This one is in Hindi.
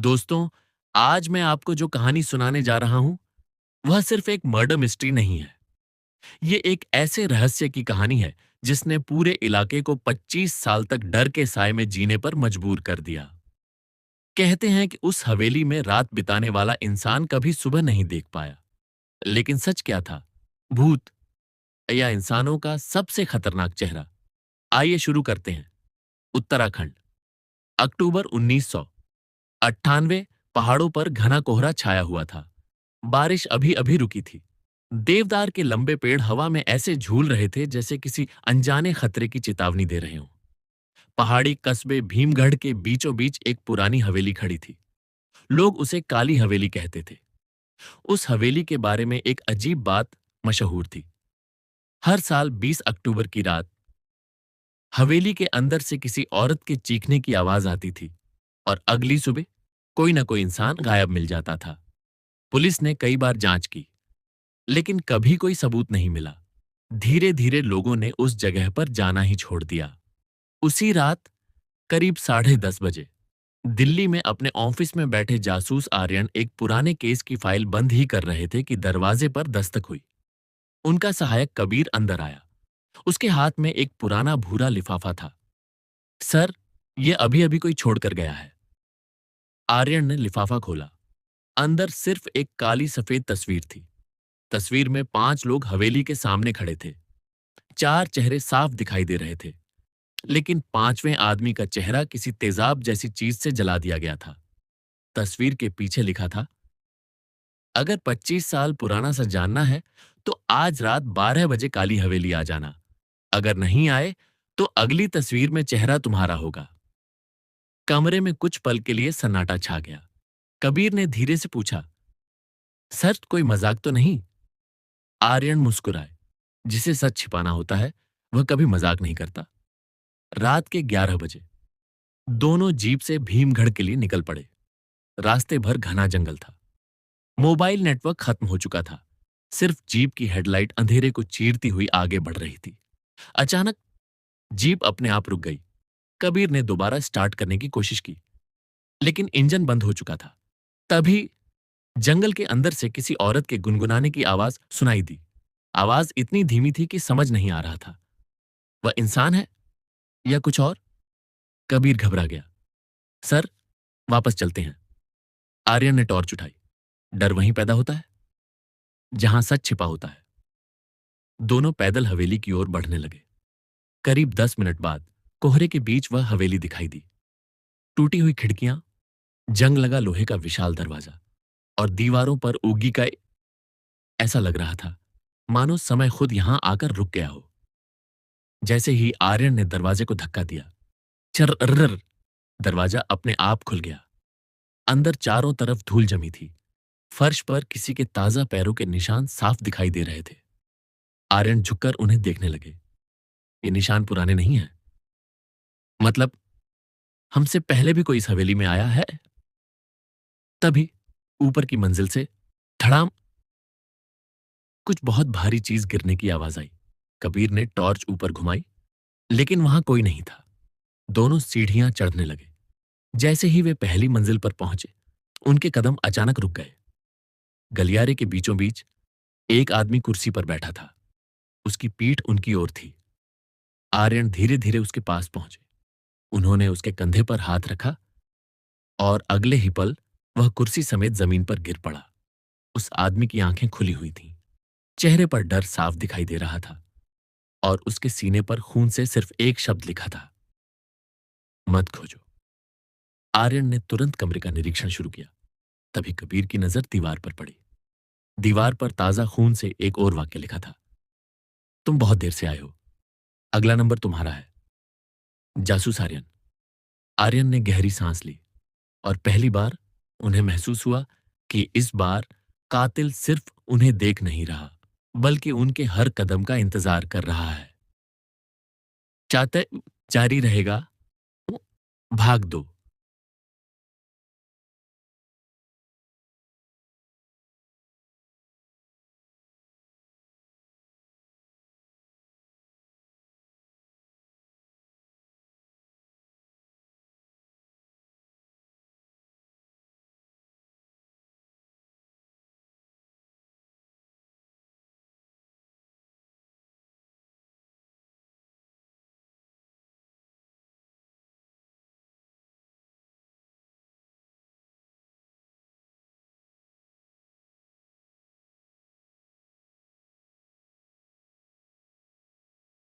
दोस्तों, आज मैं आपको जो कहानी सुनाने जा रहा हूं, वह सिर्फ एक मर्डर मिस्ट्री नहीं है। ये एक ऐसे रहस्य की कहानी है जिसने पूरे इलाके को 25 साल तक डर के साए में जीने पर मजबूर कर दिया। कहते हैं कि उस हवेली में रात बिताने वाला इंसान कभी सुबह नहीं देख पाया। लेकिन सच क्या था? भूत या इंसानों का सबसे खतरनाक चेहरा? आइए शुरू करते हैं। उत्तराखंड, अक्टूबर 1998। पहाड़ों पर घना कोहरा छाया हुआ था। बारिश अभी अभी रुकी थी। देवदार के लंबे पेड़ हवा में ऐसे झूल रहे थे जैसे किसी अनजाने खतरे की चेतावनी दे रहे हों। पहाड़ी कस्बे भीमगढ़ के बीचों बीच एक पुरानी हवेली खड़ी थी। लोग उसे काली हवेली कहते थे। उस हवेली के बारे में एक अजीब बात मशहूर थी। हर साल 20 अक्टूबर की रात हवेली के अंदर से किसी औरत के चीखने की आवाज आती थी और अगली सुबह कोई न कोई इंसान गायब मिल जाता था। पुलिस ने कई बार जांच की, लेकिन कभी कोई सबूत नहीं मिला। धीरे धीरे लोगों ने उस जगह पर जाना ही छोड़ दिया। उसी रात करीब 10:30 बजे दिल्ली में अपने ऑफिस में बैठे जासूस आर्यन एक पुराने केस की फाइल बंद ही कर रहे थे कि दरवाजे पर दस्तक हुई। उनका सहायक कबीर अंदर आया। उसके हाथ में एक पुराना भूरा लिफाफा था। सर, यह अभी अभी कोई छोड़कर गया है। आर्यन ने लिफाफा खोला। अंदर सिर्फ एक काली सफेद तस्वीर थी। तस्वीर में 5 लोग हवेली के सामने खड़े थे। 4 चेहरे साफ दिखाई दे रहे थे, लेकिन 5वें आदमी का चेहरा किसी तेजाब जैसी चीज से जला दिया गया था। तस्वीर के पीछे लिखा था, अगर 25 साल पुराना सा जानना है तो आज रात 12 बजे काली हवेली आ जाना। अगर नहीं आए तो अगली तस्वीर में चेहरा तुम्हारा होगा। कमरे में कुछ पल के लिए सन्नाटा छा गया। कबीर ने धीरे से पूछा, सर कोई मजाक तो नहीं? आर्यन मुस्कुराए। जिसे सच छिपाना होता है वह कभी मजाक नहीं करता। रात के 11 बजे दोनों जीप से भीमगढ़ के लिए निकल पड़े। रास्ते भर घना जंगल था। मोबाइल नेटवर्क खत्म हो चुका था। सिर्फ जीप की हेडलाइट अंधेरे को चीरती हुई आगे बढ़ रही थी। अचानक जीप अपने आप रुक गई। कबीर ने दोबारा स्टार्ट करने की कोशिश की, लेकिन इंजन बंद हो चुका था। तभी जंगल के अंदर से किसी औरत के गुनगुनाने की आवाज सुनाई दी। आवाज इतनी धीमी थी कि समझ नहीं आ रहा था वह इंसान है या कुछ और। कबीर घबरा गया। सर, वापस चलते हैं। आर्यन ने टॉर्च उठाई। डर वहीं पैदा होता है जहां सच छिपा होता है। दोनों पैदल हवेली की ओर बढ़ने लगे। करीब 10 मिनट बाद कोहरे के बीच वह हवेली दिखाई दी। टूटी हुई खिड़कियां, जंग लगा लोहे का विशाल दरवाजा और दीवारों पर उगी का। ऐसा लग रहा था मानो समय खुद यहां आकर रुक गया हो। जैसे ही आर्यन ने दरवाजे को धक्का दिया, चर्र, दरवाजा अपने आप खुल गया। अंदर चारों तरफ धूल जमी थी। फर्श पर किसी के ताजा पैरों के निशान साफ दिखाई दे रहे थे। आर्यन झुककर उन्हें देखने लगे। ये निशान पुराने नहीं हैं। मतलब हमसे पहले भी कोई इस हवेली में आया है? तभी ऊपर की मंजिल से धड़ाम कुछ बहुत भारी चीज गिरने की आवाज आई। कबीर ने टॉर्च ऊपर घुमाई, लेकिन वहां कोई नहीं था। दोनों सीढ़ियां चढ़ने लगे। जैसे ही वे पहली मंजिल पर पहुंचे, उनके कदम अचानक रुक गए। गलियारे के बीचों बीच एक आदमी कुर्सी पर बैठा था। उसकी पीठ उनकी ओर थी। आर्यन धीरे धीरे उसके पास पहुंचे। उन्होंने उसके कंधे पर हाथ रखा और अगले ही पल वह कुर्सी समेत जमीन पर गिर पड़ा। उस आदमी की आंखें खुली हुई थीं। चेहरे पर डर साफ दिखाई दे रहा था और उसके सीने पर खून से सिर्फ एक शब्द लिखा था, मत खोजो। आर्यन ने तुरंत कमरे का निरीक्षण शुरू किया। तभी कबीर की नजर दीवार पर पड़ी। दीवार पर ताजा खून से एक और वाक्य लिखा था, तुम बहुत देर से आए हो, अगला नंबर तुम्हारा है। जासूस आर्यन। आर्यन ने गहरी सांस ली और पहली बार उन्हें महसूस हुआ कि इस बार कातिल सिर्फ उन्हें देख नहीं रहा, बल्कि उनके हर कदम का इंतजार कर रहा है। चाहते जारी रहेगा, भाग दो।